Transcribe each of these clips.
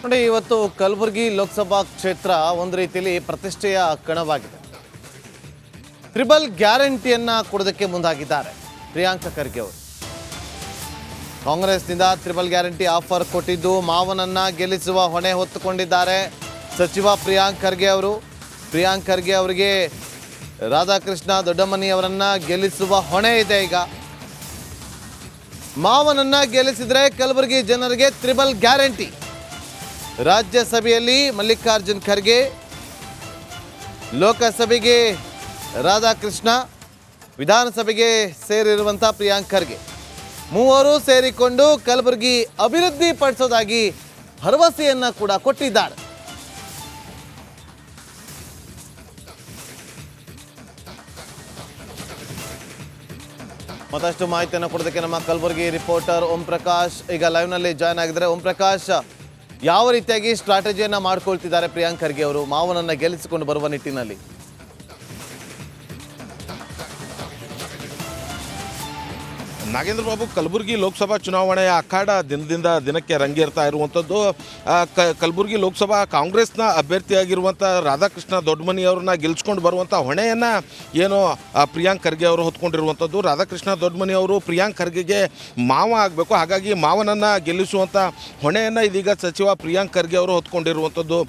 ನೋಡಿ, ಇವತ್ತು ಕಲಬುರಗಿ ಲೋಕಸಭಾ ಕ್ಷೇತ್ರ ಒಂದು ರೀತಿಯಲ್ಲಿ ಪ್ರತಿಷ್ಠೆಯ ಕಣವಾಗಿದೆ. ಟ್ರಿಬಲ್ ಗ್ಯಾರಂಟಿಯನ್ನ ಕೊಡೋದಕ್ಕೆ ಮುಂದಾಗಿದ್ದಾರೆ ಪ್ರಿಯಾಂಕ ಖರ್ಗೆ ಅವರು. ಕಾಂಗ್ರೆಸ್ನಿಂದ ಟ್ರಿಬಲ್ ಗ್ಯಾರಂಟಿ ಆಫರ್ ಕೊಟ್ಟಿದ್ದು ಮಾವನನ್ನ ಗೆಲ್ಲಿಸುವ ಹೊಣೆ ಹೊತ್ತುಕೊಂಡಿದ್ದಾರೆ ಸಚಿವ ಪ್ರಿಯಾಂಕ್ ಖರ್ಗೆ ಅವರು. ಪ್ರಿಯಾಂಕ್ ಖರ್ಗೆ ಅವರಿಗೆ ರಾಧಾಕೃಷ್ಣ ದೊಡ್ಡಮನಿ ಅವರನ್ನ ಗೆಲ್ಲಿಸುವ ಹೊಣೆ ಇದೆ. ಈಗ ಮಾವನನ್ನ ಗೆಲ್ಲಿಸಿದ್ರೆ ಕಲಬುರಗಿ ಜನರಿಗೆ ಟ್ರಿಬಲ್ ಗ್ಯಾರಂಟಿ. ರಾಜ್ಯಸಭೆಯಲ್ಲಿ ಮಲ್ಲಿಕಾರ್ಜುನ್ ಖರ್ಗೆ, ಲೋಕಸಭೆಗೆ ರಾಧಾಕೃಷ್ಣ, ವಿಧಾನಸಭೆಗೆ ಸೇರಿರುವಂಥ ಪ್ರಿಯಾಂಕ್ ಖರ್ಗೆ ಮೂವರು ಸೇರಿಕೊಂಡು ಕಲಬುರಗಿ ಅಭಿವೃದ್ಧಿ ಪಡಿಸೋದಾಗಿ ಭರವಸೆಯನ್ನ ಕೂಡ ಕೊಟ್ಟಿದ್ದಾರೆ. ಮತ್ತಷ್ಟು ಮಾಹಿತಿಯನ್ನು ಕೊಡೋದಕ್ಕೆ ನಮ್ಮ ಕಲಬುರಗಿ ರಿಪೋರ್ಟರ್ ಓಂ ಪ್ರಕಾಶ್ ಈಗ ಲೈವ್ನಲ್ಲಿ ಜಾಯ್ನ್ ಆಗಿದ್ದಾರೆ. ಓಂ ಪ್ರಕಾಶ್, ಯಾವ ರೀತಿಯಾಗಿ ಸ್ಟ್ರಾಟಜಿಯನ್ನ ಮಾಡ್ಕೊಳ್ತಿದ್ದಾರೆ ಪ್ರಿಯಾಂಕ್ ಖರ್ಗೆ ಅವರು ಮಾವನನ್ನ ಗೆಲ್ಲಿಸಿಕೊಂಡು ಬರುವ ನಿಟ್ಟಿನಲ್ಲಿ? ನಾಗೇಂದ್ರ ಬಾಬು, ಕಲಬುರಗಿ ಲೋಕಸಭಾ ಚುನಾವಣೆಯ ಅಖಾಡ ದಿನದಿಂದ ದಿನಕ್ಕೆ ರಂಗೇರ್ತಾ ಇರುವಂಥದ್ದು. ಕಲಬುರಗಿ ಲೋಕಸಭಾ ಕಾಂಗ್ರೆಸ್ನ ಅಭ್ಯರ್ಥಿಯಾಗಿರುವಂಥ ರಾಧಾಕೃಷ್ಣ ದೊಡ್ಡಮನಿ ಅವ್ರನ್ನ ಗೆಲ್ಸ್ಕೊಂಡು ಬರುವಂಥ ಹೊಣೆಯನ್ನು ಏನು ಪ್ರಿಯಾಂಕ್ ಖರ್ಗೆ ಅವರು ಹೊತ್ಕೊಂಡಿರುವಂಥದ್ದು. ರಾಧಾಕೃಷ್ಣ ದೊಡ್ಡಮನಿ ಅವರು ಪ್ರಿಯಾಂಕ್ ಖರ್ಗೆಗೆ ಮಾವ ಆಗಬೇಕು, ಹಾಗಾಗಿ ಮಾವನನ್ನು ಗೆಲ್ಲಿಸುವಂಥ ಹೊಣೆಯನ್ನು ಇದೀಗ ಸಚಿವ ಪ್ರಿಯಾಂಕ್ ಖರ್ಗೆ ಅವರು ಹೊತ್ಕೊಂಡಿರುವಂಥದ್ದು.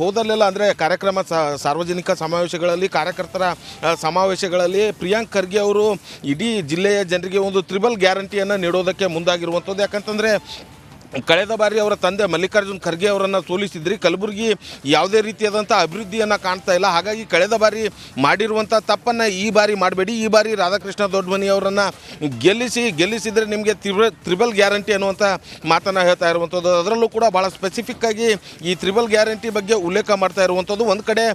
ಹೋದಲ್ಲೆಲ್ಲ ಅಂದರೆ ಕಾರ್ಯಕ್ರಮ ಸಾರ್ವಜನಿಕ ಸಮಾವೇಶಗಳಲ್ಲಿ, ಕಾರ್ಯಕರ್ತರ ಸಮಾವೇಶಗಳಲ್ಲಿ ಪ್ರಿಯಾಂಕ್ ಖರ್ಗೆ ಅವರು ಇಡೀ ಜಿಲ್ಲೆಯ ಜನರಿಗೆ ಒಂದು ಟ್ರಿಬಲ್ ಗ್ಯಾರಂಟಿಯನ್ನು ನೀಡೋದಕ್ಕೆ ಮುಂದಾಗಿರುವಂಥದ್ದು. ಯಾಕಂತಂದರೆ ಕಳೆದ ಬಾರಿ ಅವರ ತಂದೆ ಮಲ್ಲಿಕಾರ್ಜುನ್ ಖರ್ಗೆ ಅವರನ್ನು ಸೋಲಿಸಿದ್ರಿ. ಕಲಬುರಗಿ ಯಾವುದೇ ರೀತಿಯಾದಂಥ ಅಭಿವೃದ್ಧಿಯನ್ನು ಕಾಣ್ತಾ ಇಲ್ಲ. ಹಾಗಾಗಿ ಕಳೆದ ಬಾರಿ ಮಾಡಿರುವಂಥ ತಪ್ಪನ್ನು ಈ ಬಾರಿ ಮಾಡಬೇಡಿ, ಈ ಬಾರಿ ರಾಧಾಕೃಷ್ಣ ದೊಡ್ಡಮನಿ ಅವರನ್ನು ಗೆಲ್ಲಿಸಿದರೆ ನಿಮಗೆ ಟ್ರಿಬಲ್ ಗ್ಯಾರಂಟಿ ಅನ್ನುವಂಥ ಮಾತನ್ನು ಹೇಳ್ತಾ ಇರುವಂಥದ್ದು. ಅದರಲ್ಲೂ ಕೂಡ ಭಾಳ ಸ್ಪೆಸಿಫಿಕ್ಕಾಗಿ ಈ ಟ್ರಿಬಲ್ ಗ್ಯಾರಂಟಿ ಬಗ್ಗೆ ಉಲ್ಲೇಖ ಮಾಡ್ತಾ ಇರುವಂಥದ್ದು. ಒಂದು ಕಡೆ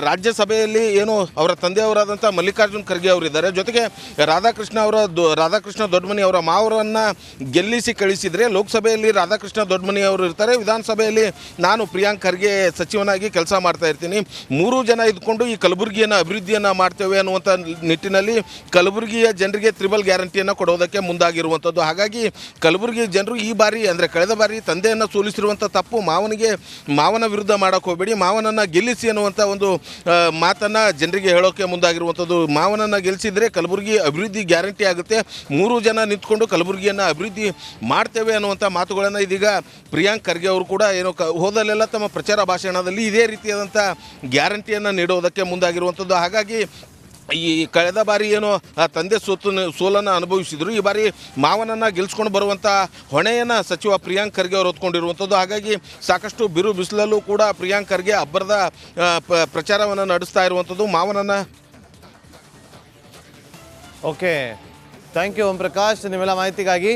ರಾಜ್ಯಸಭೆಯಲ್ಲಿ ಏನು ಅವರ ತಂದೆಯವರಾದಂಥ ಮಲ್ಲಿಕಾರ್ಜುನ್ ಖರ್ಗೆ ಅವರಿದ್ದಾರೆ, ಜೊತೆಗೆ ರಾಧಾಕೃಷ್ಣ ದೊಡ್ಡಮನಿ ಅವರ ಮಾವರನ್ನು ಗೆಲ್ಲಿಸಿ ಕಳಿಸಿದರೆ ಲೋಕಸಭೆಯಲ್ಲಿ ರಾಧಾಕೃಷ್ಣ ದೊಡ್ಡಮನಿ ಅವರು ಇರ್ತಾರೆ, ವಿಧಾನಸಭೆಯಲ್ಲಿ ನಾನು ಪ್ರಿಯಾಂಕ್ ಖರ್ಗೆ ಸಚಿವನಾಗಿ ಕೆಲಸ ಮಾಡ್ತಾ ಇರ್ತೀನಿ. ಮೂರು ಜನ ಇದ್ಕೊಂಡು ಈ ಕಲಬುರಗಿಯನ್ನು ಅಭಿವೃದ್ಧಿಯನ್ನು ಮಾಡ್ತೇವೆ ಅನ್ನುವಂಥ ನಿಟ್ಟಿನಲ್ಲಿ ಕಲಬುರಗಿಯ ಜನರಿಗೆ ಟ್ರಿಬಲ್ ಗ್ಯಾರಂಟಿಯನ್ನು ಕೊಡೋದಕ್ಕೆ ಮುಂದಾಗಿರುವಂಥದ್ದು. ಹಾಗಾಗಿ ಕಲಬುರಗಿ ಜನರು ಈ ಬಾರಿ ಅಂದರೆ ಕಳೆದ ಬಾರಿ ತಂದೆಯನ್ನು ಸೋಲಿಸಿರುವಂಥ ತಪ್ಪು ಮಾವನ ವಿರುದ್ಧ ಮಾಡೋಕ್ಕೆ ಹೋಗಬೇಡಿ, ಮಾವನನ್ನು ಗೆಲ್ಲಿಸಿ ಅನ್ನುವಂಥ ಒಂದು ಮಾತನ್ನು ಜನರಿಗೆ ಹೇಳೋಕ್ಕೆ ಮುಂದಾಗಿರುವಂಥದ್ದು. ಮಾವನನ್ನು ಗೆಲ್ಲಿಸಿದರೆ ಕಲಬುರಗಿ ಅಭಿವೃದ್ಧಿ ಗ್ಯಾರಂಟಿ ಆಗುತ್ತೆ, ಮೂರು ಜನ ನಿಂತ್ಕೊಂಡು ಕಲಬುರಗಿಯನ್ನು ಅಭಿವೃದ್ಧಿ ಮಾಡ್ತೇವೆ ಅನ್ನುವಂಥ ಮಾತುಗಳನ್ನು ಇದೀಗ ಪ್ರಿಯಾಂಕ್ ಖರ್ಗೆ ಅವರು ಕೂಡ ಏನೋ ಹೋದಲ್ಲೆಲ್ಲ ತಮ್ಮ ಪ್ರಚಾರ ಭಾಷಣದಲ್ಲಿ ಇದೇ ರೀತಿಯಾದಂಥ ಗ್ಯಾರಂಟಿಯನ್ನು ನೀಡೋದಕ್ಕೆ ಮುಂದಾಗಿರುವಂಥದ್ದು. ಹಾಗಾಗಿ ಈ ಕಳೆದ ಬಾರಿ ಏನು ತಂದೆ ಸೋಲನ್ನು ಅನುಭವಿಸಿದರು, ಈ ಬಾರಿ ಮಾವನನ್ನು ಗೆಲ್ಸ್ಕೊಂಡು ಬರುವಂಥ ಹೊಣೆಯನ್ನು ಸಚಿವ ಪ್ರಿಯಾಂಕ್ ಖರ್ಗೆ ಅವರು ಹೊತ್ಕೊಂಡಿರುವಂಥದ್ದು. ಹಾಗಾಗಿ ಸಾಕಷ್ಟು ಬಿರು ಬಿಸಿಲಲ್ಲೂ ಕೂಡ ಪ್ರಿಯಾಂಕ್ ಖರ್ಗೆ ಅಬ್ಬರದ ಪ್ರಚಾರವನ್ನು ನಡೆಸ್ತಾ ಇರುವಂಥದ್ದು ಮಾವನನ್ನು. Okay, thank you Om Prakash ನಿಮ್ಮೆಲ್ಲ ಮಾಹಿತಿಗಾಗಿ.